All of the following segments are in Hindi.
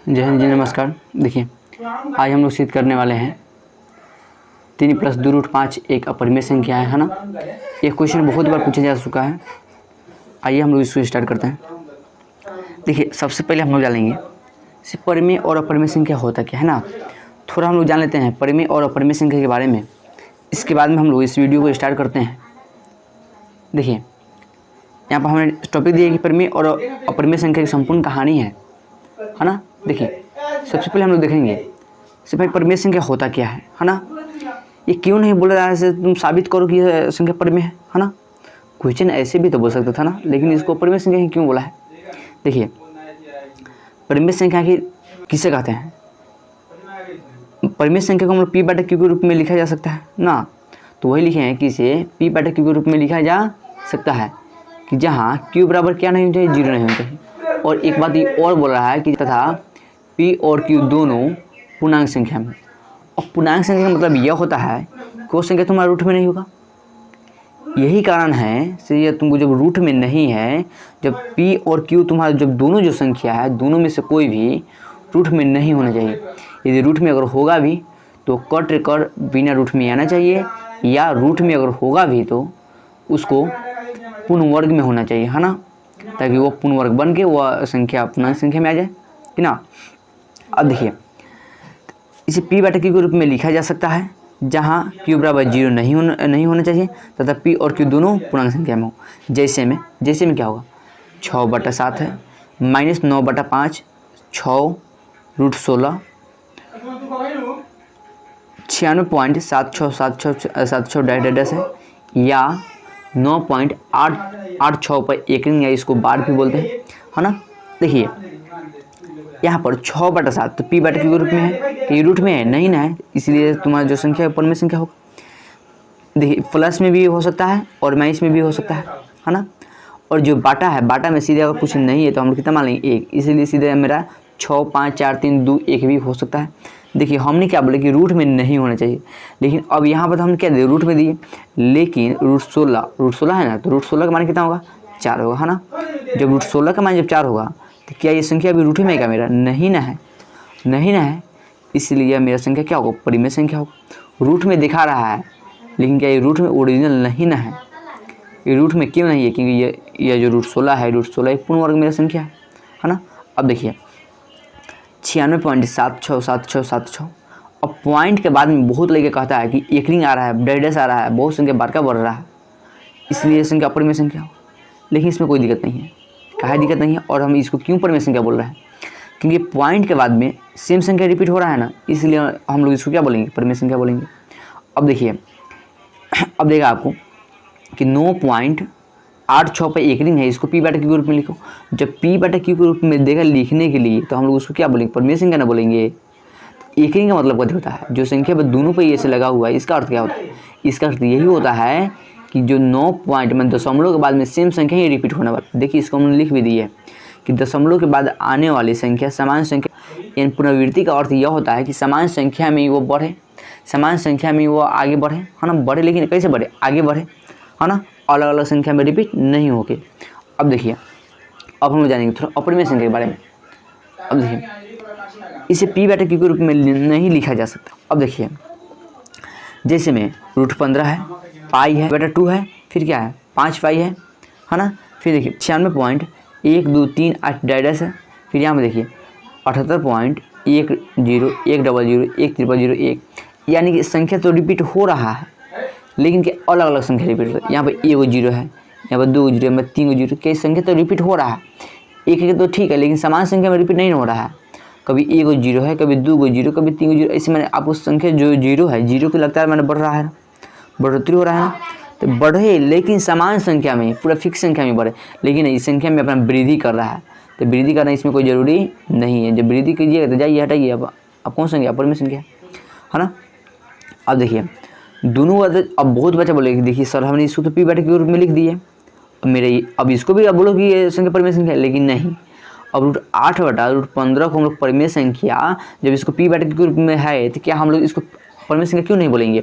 जय हिंद जी, नमस्कार। देखिए, आज हम लोग सिद्ध करने वाले हैं 3 + 2√5 एक अपरिमेय संख्या है ना। ये क्वेश्चन बहुत बार पूछा जा चुका है। आइए हम लोग इसको स्टार्ट करते हैं। देखिए, सबसे पहले हम लोग जानेंगे परिमेय और अपरिमेय संख्या होता क्या है ना। थोड़ा हम लोग जान लेते हैं परिमेय और अपरिमेय संख्या के बारे में। इसके बाद में हम लोग इस वीडियो को स्टार्ट करते हैं। देखिए, यहाँ पर हमने टॉपिक दिया कि परिमेय और अपरिमेय संख्या की संपूर्ण कहानी है ना। देखिए, सबसे पहले हम लोग देखेंगे कि भाई परिमेय संख्या होता क्या है ना। ये क्यों नहीं बोला जा रहा है तुम साबित करो कि यह संख्या परिमेय है ना। क्वेश्चन ऐसे भी तो बोल सकता था ना, लेकिन इसको परिमेय संख्या ही क्यों बोला है। देखिए, परिमेय संख्या की किसे कहते हैं। परिमेय संख्या को हम लोग p/q के रूप में लिखा जा सकता है ना। तो वही लिखे हैं कि इसे p/q के रूप में लिखा जा सकता है कि जहाँ q बराबर क्या नहीं होना चाहिए, 0 नहीं होना चाहिए। और एक बात ये और बोल रहा है कि तथा p और q दोनों पूर्णांक संख्या में। और पूर्णांक संख्या का मतलब यह होता है कि वो संख्या तुम्हारा रूट में नहीं होगा। यही कारण है से ये तुमको जब रूट में नहीं है, जब p और q तुम्हारा जब दोनों जो संख्या है, दोनों में से कोई भी रूट में नहीं होना चाहिए। यदि रूट में अगर होगा भी तो कट कर बिना रूट में आना चाहिए, या रूट में अगर होगा भी तो उसको पूर्ण वर्ग में होना चाहिए है ना, ताकि वो पूर्ण वर्ग बन के वह संख्या पूर्णांक संख्या में आ जाए कि ना। अब देखिए, इसे p/q के रूप में लिखा जा सकता है जहाँ q बराबर 0 नहीं होना चाहिए तथा p और q दोनों पूर्णांक संख्या में हो। जैसे में क्या होगा, 6/7 है -9/5 6√16 96.7676 है, या 9.886 पर एक रिंग, या इसको बार भी बोलते हैं है ना। देखिए, यहाँ पर 6/7 तो p/q के रूप में है, कि रूट में है नहीं ना है, इसलिए तुम्हारा जो संख्या है परिमेय संख्या होगा। देखिए, प्लस में भी हो सकता है और माइनस में भी हो सकता है ना। और जो बाटा है, बाटा में सीधे अगर कुछ नहीं है तो हम लोग कितना मान लेंगे, 1, इसलिए सीधे मेरा 6 5 4 3 2 1 भी हो सकता है। देखिए, हमने क्या बोले कि रूट में नहीं होना चाहिए, लेकिन अब यहाँ पर हम क्या दिए, रूट में दिए। लेकिन √16 है ना, तो √16 का मान कितना होगा, 4 होगा है ना। जब √16 का मान जब 4 होगा तो क्या ये संख्या अभी रूट में क्या मेरा नहीं ना है, इसलिए मेरा संख्या क्या होगा, परिमेय संख्या होगा। रूट में दिखा रहा है, लेकिन क्या ये रूट में ओरिजिनल नहीं ना है। ये रूट में क्यों नहीं है, क्योंकि ये जो √16 है, √16 एक पूर्ण वर्ग मेरा संख्या है ना। अब देखिए, 96.767676। अब पॉइंट के बाद में बहुत लगे कहता है कि एक रिंग आ रहा है, डैश आ रहा है, बहुत संख्या बार का बढ़ रहा है, इसलिए ये संख्या अपरिमेय संख्या हो। लेकिन इसमें कोई दिक्कत नहीं है, काहे दिक्कत नहीं है। और हम इसको क्यों परिमेय संख्या बोल रहे हैं, क्योंकि पॉइंट के बाद में सेम संख्या रिपीट हो रहा है ना, इसलिए हम लोग इसको क्या बोलेंगे, परिमेय संख्या बोलेंगे। अब देखिए, अब देखा आपको कि 9.86 पर एक रिंग है, इसको p/q के रूप में लिखो। जब p/q के रूप में देगा लिखने के लिए, तो हम लोग उसको क्या बोलेंगे, परिमेय संख्या ना बोलेंगे। एक रिंग का मतलब क्या होता है, जो संख्या पर दोनों पे ये से लगा हुआ है, इसका अर्थ क्या होता है, इसका अर्थ यही होता है कि जो 9 पॉइंट में दशमलव के बाद में सेम संख्या ही रिपीट होने वाली। देखिए, इसको हमने लिख भी दी है कि दशमलव के बाद आने वाली संख्या समान संख्या, यानी पुनरावृत्ति का अर्थ यह होता है कि समान संख्या में वो बढ़े, समान संख्या में वो आगे बढ़े है ना। बढ़े, लेकिन कैसे बढ़े, आगे बढ़े है ना, अलग अलग संख्या में रिपीट नहीं होके। अब देखिए, अब हम जानेंगे थोड़ा अपरिमेय संख्या के बारे में। अब देखिए, इसे p/q के रूप में नहीं लिखा जा सकता। अब देखिए, जैसे में √15 है, पाई है, √2 है, फिर क्या है 5 पाई है ना। फिर देखिए 96.1238 डैश है। फिर यहाँ पर देखिए 78.10101001, यानी कि संख्या तो रिपीट हो रहा है, लेकिन क्या अलग अलग संख्या रिपीट हो रहा है। यहाँ पर 1 0 है, यहाँ पर 2 0, यहाँ पर 3 0, क्या संख्या तो रिपीट हो रहा है। एक तो ठीक है, लेकिन समान संख्या में रिपीट नहीं हो रहा है। कभी 1 0 है, कभी 2 0, कभी 3 0, ऐसे मैंने आपको संख्या जो 0 है, 0 की लगता है मैंने बढ़ रहा है, बढ़ोतरी हो रहा है ना। तो बढ़े, लेकिन समान संख्या में, पूरा फिक्स संख्या में बढ़े, लेकिन इस संख्या में अपना वृद्धि कर रहा है। तो वृद्धि करना इसमें कोई ज़रूरी नहीं है। जब वृद्धि कीजिएगा तो जाइए हटाइए, अब कौन संख्या, अपरिमेय संख्या है ना। अब देखिए, दोनों अब बहुत बच्चा बोले कि देखिए सर हमने इसको तो p/q के रूप में लिख दिए, अब इसको भी अब बोलो कि ये संख्या परिमेय संख्या है, लेकिन नहीं। अब √8/√15 को हम लोग परिमेय संख्या, जब इसको p/q के रूप में है, तो क्या हम लोग इसको परिमेय संख्या क्यों नहीं बोलेंगे,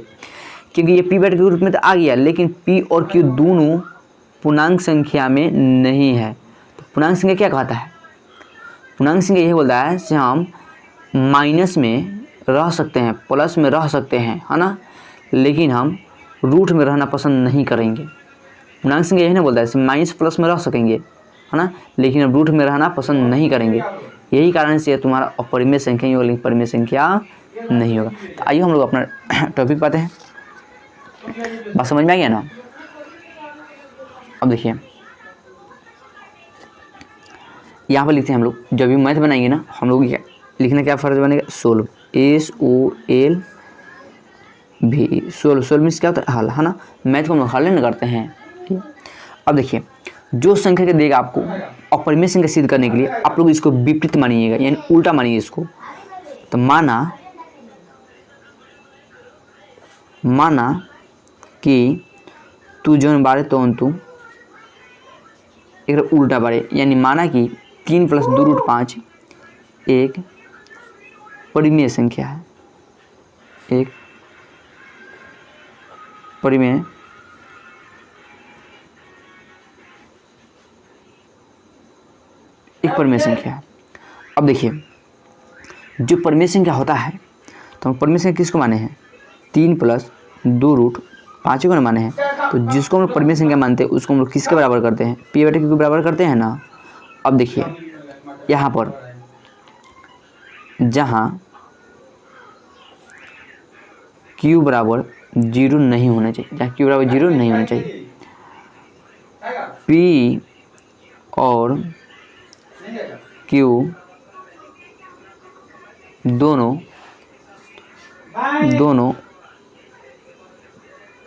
क्योंकि ये p/q के रूप में तो आ गया, लेकिन p और q दोनों पूर्णांक संख्या में नहीं है। तो पूर्णांक संख्या क्या कहता है, पूर्णांक संख्या यही बोलता है कि हम माइनस में रह सकते हैं, प्लस में रह सकते हैं, है ना, लेकिन हम रूट में रहना पसंद नहीं करेंगे। पूर्णांक संख्या यही ना बोलता है माइनस प्लस में रह सकेंगे, है ना, लेकिन हम रूट में रहना पसंद नहीं करेंगे। यही कारण से तुम्हारा अपरिमेय संख्या ही होगा, लेकिन परिमेय संख्या नहीं होगा। तो आइए हम लोग अपना टॉपिक पाते हैं। बात समझ में आ गया ना। अब देखिए यहाँ पर लिखते हैं हम लोग, जब भी मैथ बनाएंगे ना हम लोग लिखना क्या फर्ज बनेगा, सोल्व, SOLV। सोल्व मीन्स क्या होता है, हल, है ना। मैथ को हम लोग हल नहीं करते हैं। अब देखिए जो संख्या के देगा आपको अपरिमेय संख्या सिद्ध करने के लिए आप लोग इसको विपरीत मानिएगा, यानी उल्टा मानिए इसको। तो माना कि तू जौन बारे तो तू एक उल्टा बारे, यानी माना कि 3 + 2√5 एक परिमेय संख्या है, एक परिमेय संख्या है। अब देखिए जो परिमेय संख्या होता है तो हम परिमेय संख्या किसको माने हैं, 3 + 2√5 को माने हैं। तो जिसको हम लोग परिमेय संख्या मानते हैं उसको हम लोग किसके बराबर करते हैं, P/Q के बराबर करते हैं ना। अब देखिए यहाँ पर जहाँ Q बराबर 0 नहीं होना चाहिए, जहाँ Q बराबर 0 नहीं होना चाहिए, P और Q दोनों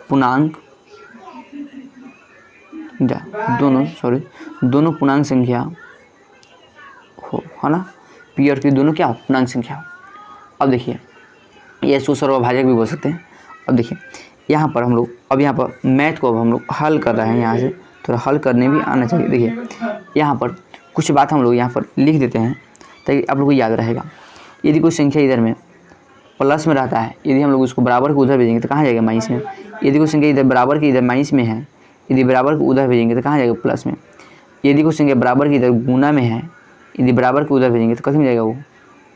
पूर्णांक दोनों पूर्णांक संख्या हो, है ना। P और Q दोनों क्या पूर्णांक संख्या हो। अब देखिए ये इसको सर्वभाजक भी बोल सकते हैं। अब देखिए यहाँ पर हम लोग यहाँ पर मैथ को अब हम लोग हल कर रहे हैं, यहाँ से थोड़ा हल करने भी आना चाहिए। देखिए यहाँ पर कुछ बात हम लोग यहाँ पर लिख देते हैं ताकि आप लोग को याद रहेगा। यदि कोई संख्या इधर में प्लस में रहता है, यदि हम लोग उसको बराबर को उधर भेजेंगे तो कहाँ जाएगा, माइनस में। यदि कोई संख्या इधर बराबर की इधर माइनस में है, यदि बराबर को उधर भेजेंगे तो कहाँ जाएगा, प्लस में। यदि कोई संख्या बराबर की इधर गुना में है, यदि बराबर को उधर भेजेंगे तो कैसे में जाएगा, वो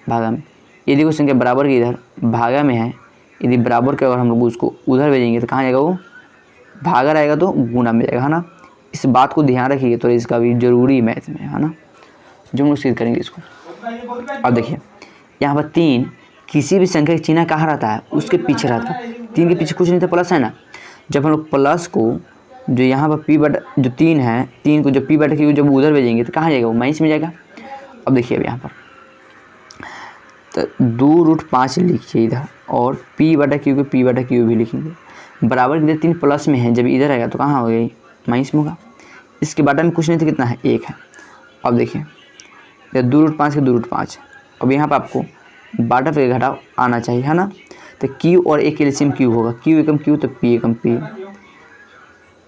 भागा में। यदि कोई संख्या बराबर की इधर भागा में है, यदि बराबर के अगर हम लोग उसको उधर भेजेंगे तो कहाँ जाएगा, वो भागा रहेगा तो गुना में जाएगा, है ना। इस बात को ध्यान रखिए, तो इसका भी जरूरी मैथ में, है ना, जो हम लोग सिद्ध करेंगे इसको। अब देखिए यहाँ पर 3 किसी भी संख्या का चिन्ह कहाँ रहता है, उसके पीछे रहता है। 3 के पीछे कुछ नहीं था, प्लस है ना। जब हम लोग प्लस को जो यहाँ पर P/, जो 3 है, 3 को जब P/Q जब उधर भेजेंगे तो कहाँ जाएगा, वो माइनस में जाएगा। अब देखिए अब यहाँ पर तो 2√5 लिखिए इधर, और P/Q को P/Q भी लिखेंगे। बराबर इधर 3 प्लस में है, जब इधर आएगा तो कहाँ हो गई, माइनस में होगा। इसके बाटा में कुछ नहीं था, कितना है, 1 है। अब देखिए 2√5 के 2√5। अब यहाँ पर आपको बाटा पे घटाव आना चाहिए, है ना। तो Q और A के एलसीएम Q होगा, Q एकम Q तो P एकम P।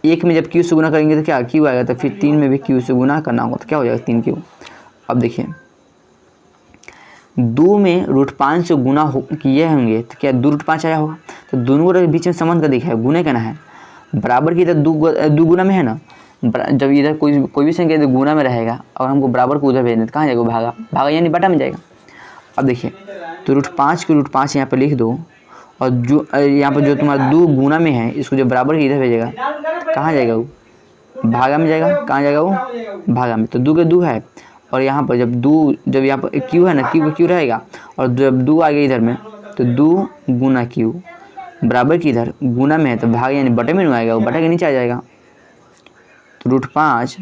1 में जब Q से गुना करेंगे तो क्या Q आएगा, तो फिर 3 में भी Q से गुना करना होगा तो क्या हो जाएगा, 3Q। अब देखिए 2 में √5 से गुना किए होंगे तो क्या 2√5 आया होगा। तो दोनों के बीच में संबंध का देखा है, गुने करना है। बराबर की इधर 2 गुना में है ना, जब इधर कोई भी संख्या इधर गुना में रहेगा और हमको बराबर को उधर भेजना तो कहाँ जाएगा, भागा यानी बटा में जाएगा। अब देखिए तो √5 के √5 यहाँ पर लिख दो, और जो यहाँ पर जो तुम्हारा 2 गुना में है इसको जब बराबर की इधर भेजेगा कहाँ जाएगा, वो भागा में जाएगा। कहाँ जाएगा, वो भागा में। तो 2 के 2 है, और यहाँ पर जब यहाँ पर Q है ना, Q रहेगा, और जब 2 आ गया इधर में तो 2 गुना Q बराबर की इधर गुना में है तो भाग यानी बटे में नहीं आएगा, वो बटे के नीचे आ जाएगा। तो √5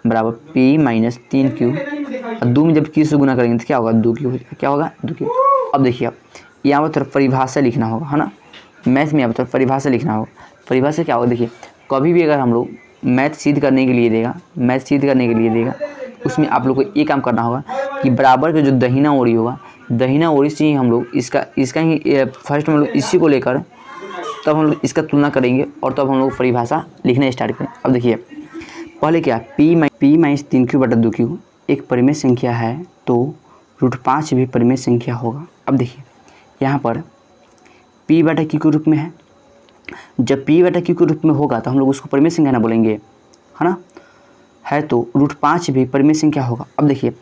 बराबर P - 3Q, और 2 में जब Q से गुना करेंगे तो क्या होगा, 2Q, क्या होगा, 2Q। अब देखिए अब यहाँ पर थोड़ा परिभाषा लिखना होगा, है ना। मैथ में यहाँ पर थोड़ा परिभाषा लिखना होगा। परिभाषा क्या होगा, देखिए कभी भी अगर हम लोग मैथ सिद्ध करने के लिए देगा, उसमें आप लोग को ये काम करना होगा कि बराबर का जो दहिना ओरी होगा, दहिना ओरी से ही हम लोग इसका ही फर्स्ट हम लोग इसी को लेकर तब हम लोग इसका तुलना करेंगे, और तब हम लोग परिभाषा लिखना स्टार्ट करें। अब देखिए पहले क्या, P - 3Q/2Q एक परिमेय संख्या है तो √5 भी परिमेय संख्या होगा। अब देखिए यहाँ पर P/Q के रूप में है, जब P/Q के रूप में होगा तो हम लोग उसको परिमेय संख्या ना बोलेंगे, है ना। है तो √5 भी परिमेय संख्या होगा। अब देखिए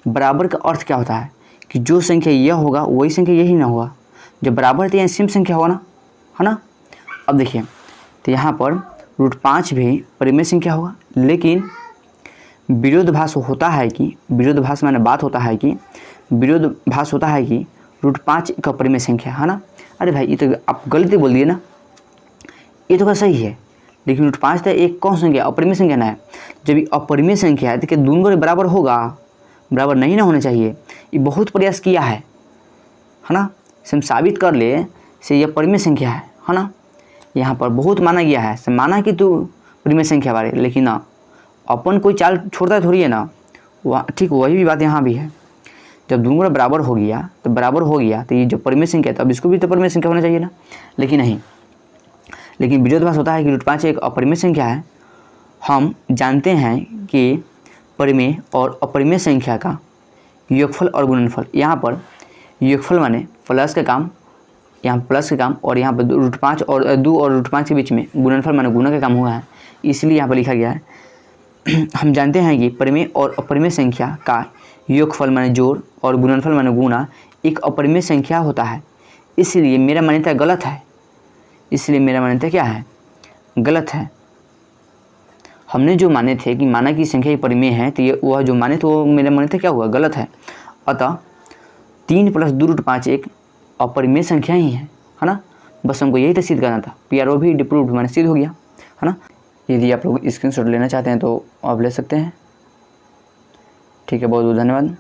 बराबर का अर्थ क्या होता है कि जो संख्या यह होगा वही संख्या यही ना होगा। जब बराबर है तो यहाँ सेम संख्या होगा ना, है ना। अब देखिए तो यहाँ पर √5 भी परिमेय संख्या होगा, लेकिन विरोधाभास होता है कि विरोधाभास माने बात होता है कि विरोधाभास होता है कि √5 एक अपरिमेय संख्या है ना। अरे भाई ये तो आप गलती बोल दिए ना, ये तो क्या सही है, लेकिन √5 तो एक कौन संख्या अपरिमेय संख्या ना है। जब ये अपरिमेय संख्या है तो क्या दोनों बराबर होगा, बराबर नहीं ना होना चाहिए। ये बहुत प्रयास किया है ना, से हम साबित कर ले से ये परिमेय संख्या है ना। यहाँ पर बहुत माना गया है, से माना कि तू परिमेय संख्या बारे, लेकिन ना अपन कोई चाल छोड़ता है थोड़ी है ना। वह ठीक वही भी बात यहाँ भी है। जब दोनों बराबर हो गया तो बराबर हो गया तो ये जो परिमेय संख्या है तो अब इसको भी तो परिमेय संख्या होना चाहिए ना, लेकिन नहीं। लेकिन विरोधाभास होता है कि √5 एक अपरिमेय संख्या है। हम जानते हैं कि परिमेय और अपरिमेय संख्या का योगफल और गुणनफल, यहाँ पर योगफल माने प्लस का काम, यहाँ प्लस का काम, और यहाँ पर √5 और 2 और √5 के बीच में गुणनफल माने गुणा का काम हुआ है, इसलिए यहाँ पर लिखा गया है। हम जानते हैं कि परिमेय और अपरिमेय संख्या का योगफल माने जोड़ और गुणनफल माने गुणा एक अपरिमेय संख्या होता है, इसलिए मेरा मान्यता गलत है। इसलिए मेरा मान्यता क्या है, गलत है। हमने जो माने थे कि माना की संख्या परिमेय है, तो ये वह जो माने तो वो मेरा मान्यता क्या हुआ, गलत है। अतः 3 + 2 √5 एक अपरिमेय संख्या ही है ना। बस हमको यही तो सिद्ध करना था, PRO भी डिप्रूव्ड माने सिद्ध हो गया है ना। यदि आप लोग स्क्रीनशॉट लेना चाहते हैं तो आप ले सकते हैं। ठीक है, बहुत बहुत धन्यवाद।